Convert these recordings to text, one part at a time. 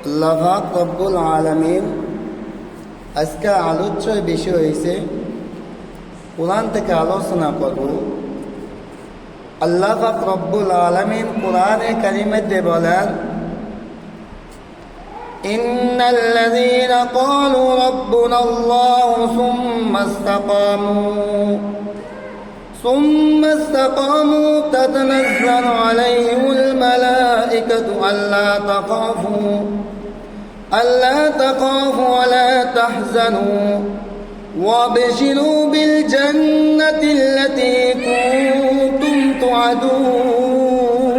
আল্লাহ রব্বুল আলামিন আজকে আলোচ্য বিষয় হয়েছে কোরআন থেকে আলোচনা করব। আল্লাহ রব্বুল আলামিন কোরআনে কারিমে বলেন, ইন্নাল্লাযীনা ক্বালু রাব্বুনাল্লাহু ثم استقاموا تتنزل عليهم الملائكة ألا تخافوا ولا تحزنوا وابشروا بالجنة التي كنتم توعدون.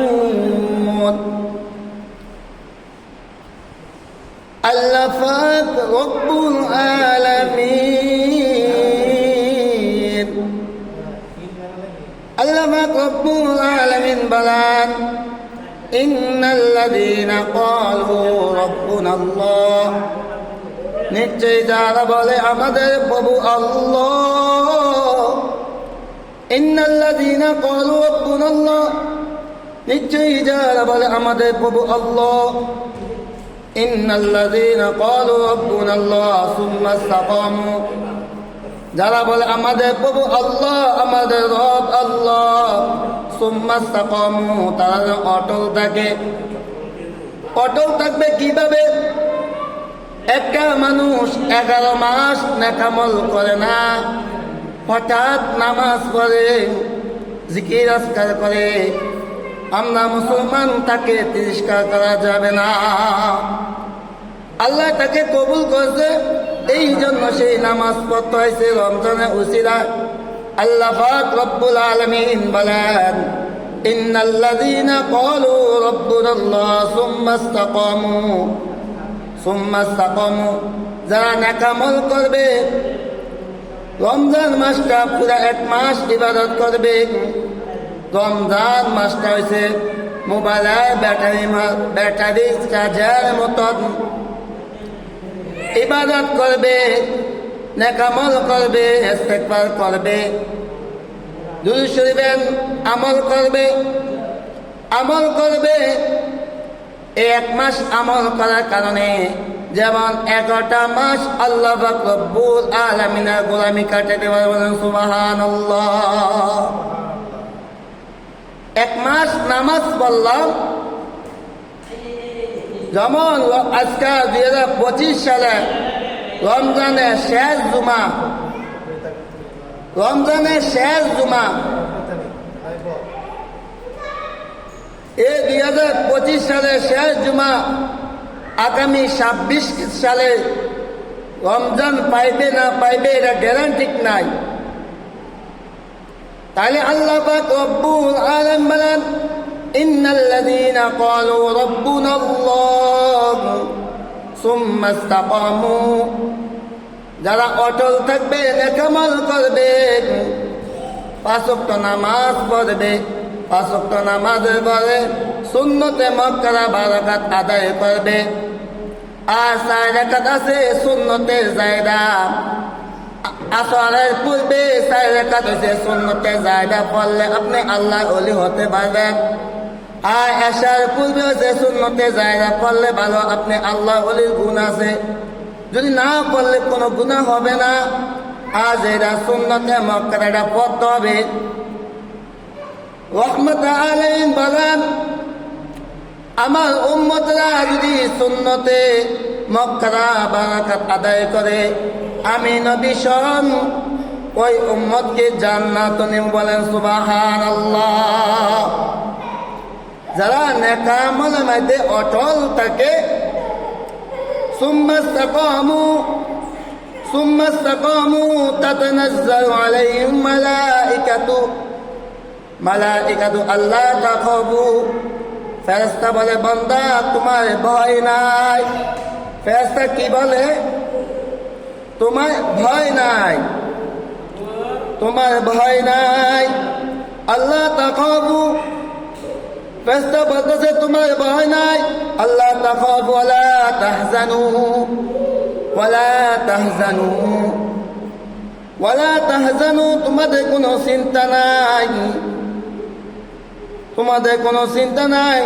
আল্লাহ রব্বুল আলামিন রব্বুল আলামিন বলেন, ইন্নাল্লাযীনা ক্বালু রাব্বুনাল্লাহ, নিশ্চয় যারা বলে আমাদের প্রভু আল্লাহ। ইন্নাল্লাযীনা ক্বালু রাব্বুনাল্লাহ, নিশ্চয় যারা বলে আমাদের প্রভু আল্লাহ। ইন্নাল্লাযীনা ক্বালু রাব্বুনাল্লাহ সুম্মা ইসতাকামু, যারা বলে আমাদের প্রভু আল্লাহ, আমাদের রব আল্লাহ, সুম্মা ইসতাকামু, তারা অটল থাকে। অটল থাকবে কিভাবে? একটা মানুষ 11 মাস নেকামল করে না, হঠাৎ নামাজ পড়ে, জিকির আজকার করে, আমরা মুসলমান, তাকে তিরস্কার করা যাবে না। আল্লাহ তাকে কবুল করছে, এই জন্য সেই নামাজ পড়তে হয়েছে রমজানের উসিলায়। আল্লাহ পাক রব্বুল আলামিন বলেন, ইন্নাল্লাযীনা ক্বালু রাব্বুনাল্লাহ সুম্মা ইসতাকামু, যারা নেকামল করবে, রমজান মাসটা পুরা 1 মাস ইবাদত করবে। রমজান মাসটা হয়েছে মোবাইলের ব্যাটারি চার্জার মতন। ইবাদত করবে, নেকামল করবে, ইস্তেগফার করবে, দুরূদ শরীফের আমল করবে। এই 1 মাস আমল করার কারণে যেমন 11টা মাস আল্লাহ পাক রব্বুল আলামিনের গোলামি কাটে দেওয়ার, বলেন সুবহানাল্লাহ। 1 মাস নামাজ পড়লাম, যেমন আজকে 2025 সালে রমজানের শেষ জুমা, এই 2025 সালের শেষ জুমা, আগামী 26 সালে রমজান পাইবে না পাইবে এটা গ্যারান্টি নাই। তাহলে আল্লাহ পাক রব্বুল আলামিন বলেন, ইন্নাল্লাযীনা ক্বালু রাব্বুনাল্লাহ সুম্মা ইসতাকামু, যারা অটল থাকবে, নেকামল করবে, 5 ওয়াক্ত নামাজ পড়বে, 5 ওয়াক্ত নামাজের পরে সুন্নতে মুআক্কাদা 12 রাকাত আদায় করবে। আর 4 রাকাত আছে সুন্নতের জায়দা। আসরের পূর্বে 4 রাকাত হচ্ছে সুন্নতের জায়দা, পড়লে আপনি আল্লাহর ওলি হতে পারবেন। আর এশার পূর্বে হচ্ছে সুন্নতের জায়দা, পড়লে ভালো, আপনি আল্লাহর ওলির গুণ আছে। যদি না পড়লে কোনো গুনাহ হবে না। আর যেটা সুন্নতে মুআক্কাদা পড়তে হবে। রাহমাতুল আলামিন বলেন, আমার উম্মতরা যদি সুন্নতে মুআক্কাদা 12 রাকাত আদায় করে, আমি নবী স্বয়ং ওই উম্মতকে জান্নাত নিব, বলেন সুবহানাল্লাহ। যারা নেকামলের মধ্যে অটল থাকে, সুম্মা ইসতাকামু তাতানাজ্জালু আলাইহিম মালাইকাতু আল্লা তাখাফু, ফেরেশতা বলে, বান্দা তোমার ভয় নাই। ফেরেশতা কি বলে? তোমার ভয় নাই। আল্লাহ তাখাফু, ফেরেশতা বলতেছে তোমার ভয় নাই। আল্লাহ তাখাফু ওয়ালা তাহজানু, তোমাদের কোনো চিন্তা নাই। তোমাদের কোনো চিন্তা নাই।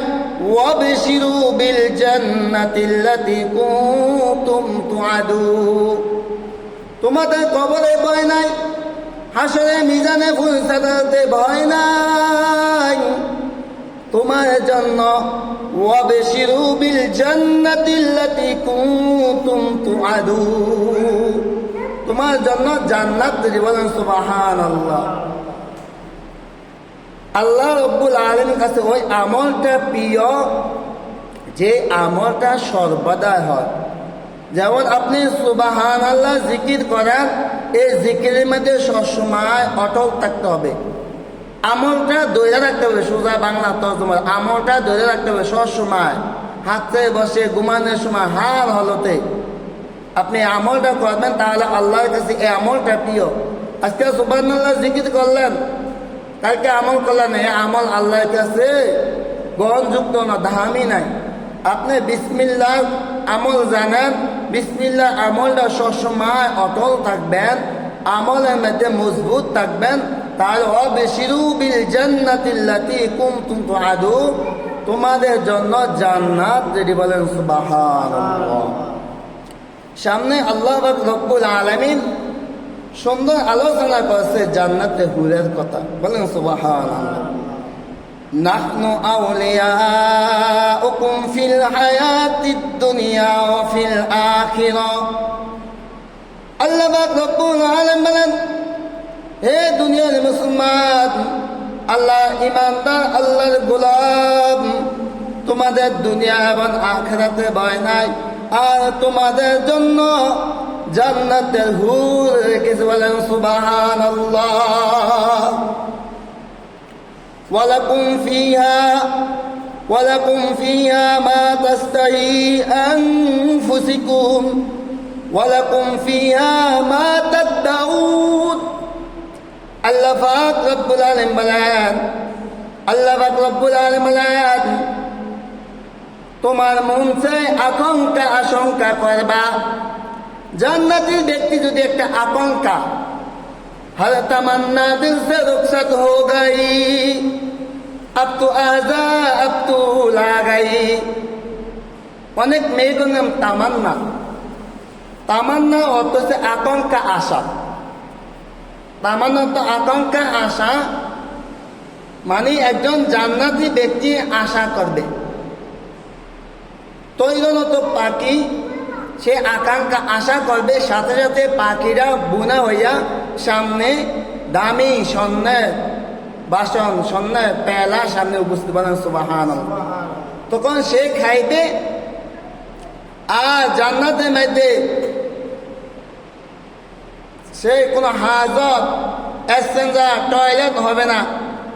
ওয়াবশিরু বিল জান্নাতিল্লাতী কুনতুম তুআদুন, তোমাদের কবরে ভয় নাই, হাসরে মিজানে ফুলসাদাতে ভয় নাই তোমার জন্য। ওয়াবশিরু বিল জান্নাতিল্লাতী কুনতুম তুআদুন, তোমার জন্য জান্নাত যদি বলেন সুবহানাল্লাহ। আল্লাহ রব্বুল আলামিনের কাছে ওই আমলটা প্রিয় যে আমলটা সর্বদা হয়। যেমন আপনি সুবহানাল্লাহ জিকির করেন, এই জিকিরের মধ্যে সবসময় অটল থাকতে হবে, আমলটা ধরে রাখতে হবে। সোজা বাংলা তর্জমা, আমলটা ধরে রাখতে হবে সবসময়। হাতে বসে ঘুমানোর সময় হার হলতে আপনি আমলটা করবেন, তাহলে আল্লাহর কাছে এই আমলটা প্রিয়। আজকে সুবহানাল্লাহ জিকির করলেন, কালকে আমল করলেন, এই আমল আল্লাহর কাছে গ্রহণযুক্ত না, দামি নাই। আপনি বিসমিল্লাহ আমল জানেন, বিসমিল্লাহ আমলটা সবসময় অটল থাকবেন, আমলের মধ্যে মজবুত থাকবেন, তাহলে ওয়াবশিরু বিল জান্নাতিল্লাতী কুনতুম তুআদুন, তোমাদের জন্য জান্নাত যদি বলেন সুবহানাল্লাহ। সামনে আল্লাহ রব্বুল আলামিন সুন্দর আলোচনা করছে জান্নাতে হুরের কথা, বলেন সুবহানাল্লাহ। নাহনু আউলিয়াউকুম ফিল হায়াতিদ দুনিয়া ওয়া ফিল আখিরাহ, আল্লাহ রব্বুল আলামিন বলেন, হে দুনিয়ার মুসলমান, আল্লাহ ইমানদার, আল্লাহর গোলাম, তোমাদের দুনিয়া এবং আখিরাতে ভয় নাই, আর তোমাদের জন্য জান্নাতের হুর রেখেছে, বলেন সুবহানাল্লাহ। ওয়ালাকুম ফিহা মা তাস্তাহি আনফুসুকুম ওয়ালাকুম ফিহা মা তাদউন। আল্লাহ পাক রব্বুল আলামিন বলেন, আল্লাহ পাক রব্বুল আলামিন বলেন, তোমার মন চায় আশঙ্কা করবা। জান্নাতি ব্যক্তি যদি একটা আকাঙ্ক্ষা, हर तमन्ना दिल से रुखसत हो गई, अब तो आजा अब तो ला गई। অনেক মেয়েদের নাম তামান্না, তামান্না অর্থ হচ্ছে আকাঙ্ক্ষা, আশা। তামান্না তো আকাঙ্ক্ষা, আশা, মানে একজন জান্নাতি ব্যক্তি আশা করবে। তৈরনত পাখি সে আকাঙ্ক্ষা আশা করবে, সাথে সাথে পাখিরা বুনা হইয়া সামনে দামি স্বর্ণের বাসন, স্বর্ণের পেলা সামনে উপস্থিত, বলেন সুবহানাল্লাহ। তখন সে খাইবে, আর জান্নাতের মধ্যে সে কোনো হাজত, এক্সচেঞ্জার, টয়লেট হবে না,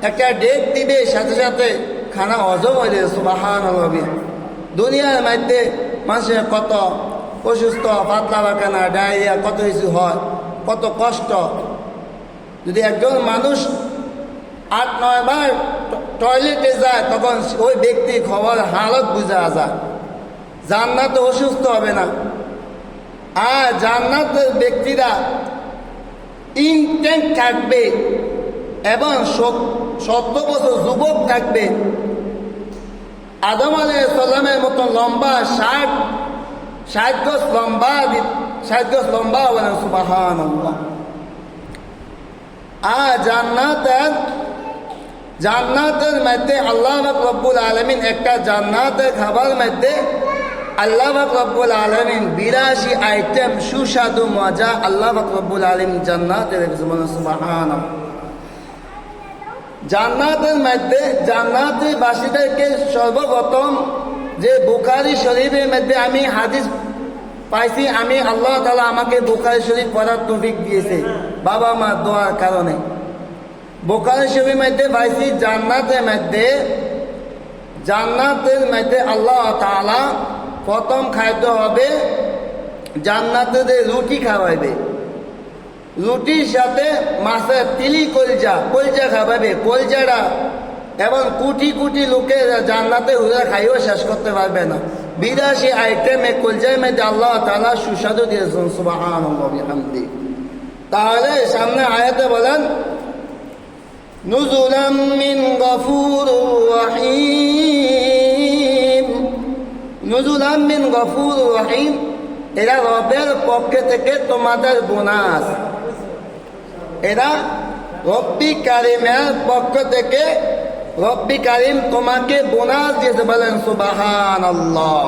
একটা ডেক দিবে, সাথে সাথে খানা হজম হয়ে যাবে, সুবহানাল্লাহ। দুনিয়ার মধ্যে মানুষের কত অসুস্থ, পাতলা পায়খানা, ডায়রিয়া, কত কিছু হয়, কত কষ্ট। যদি একজন মানুষ 8-9 বার টয়লেটে যায়, তখন ওই ব্যক্তির খবর হালত বোঝা যায়। জান্নাতে অসুস্থ হবে না। আর জান্নাতের ব্যক্তিরা ইনটেন্ট থাকবে এবং 70 বছর যুবক থাকবে। আদম আলাইহিস সালামের মতো লম্বা 60 গজ লম্বা, 60 গজ লম্বা, বলেন সুবহানাল্লাহ। আর জান্নাতের মধ্যে আল্লাহ রব্বুল আলামিন একটা জান্নাতের খাবার মধ্যে আল্লাহ রব্বুল আলামিন 82 আইটেম সুস্বাদু মজা আল্লাহ রব্বুল আলামিন জান্নাতে রেখেছে, বলেন সুবহানাল্লাহ। জান্নাতের মধ্যে জান্নাতের বাসীদেরকে সর্বপ্রথম যে বুখারী শরীফের মধ্যে আমি হাদিস পাইছি, আমি আল্লাহ তাআলা আমাকে বুখারী শরীফ পড়ার তৌফিক দিয়েছে বাবা মা দোয়ার কারণে। বুখারী শরীফের মধ্যে পাইছি জান্নাতের মধ্যে আল্লাহ তাআলা প্রথম খাদ্য হবে জান্নাতে রুটি খাওয়াইবে, রুটির সাথে মাছের তিলি কলজা খাওয়াবে। কলজাটা এবং কোটি কোটি লোকে জান্নাতে হুরা খাইও শেষ করতে পারবে না। 82 আইটেমে কলজার মধ্যে আল্লাহ তাআলা সুস্বাদু দিয়েছেন, সুবহানাল্লাহ বিহামদি। তাহলে সামনে আয়াতে বলেন, নুজুলাম মিন গফুরুর রহিম। নুজুলাম মিন গফুরুর রহিম, এরা রবের পক্ষ থেকে তোমাদের বোনাস। এরা রব্বি কারিমের পক্ষ থেকে, রব্বি কারিম তোমাকে বোনাস দিয়েছে, বলেন সুবহানাল্লাহ।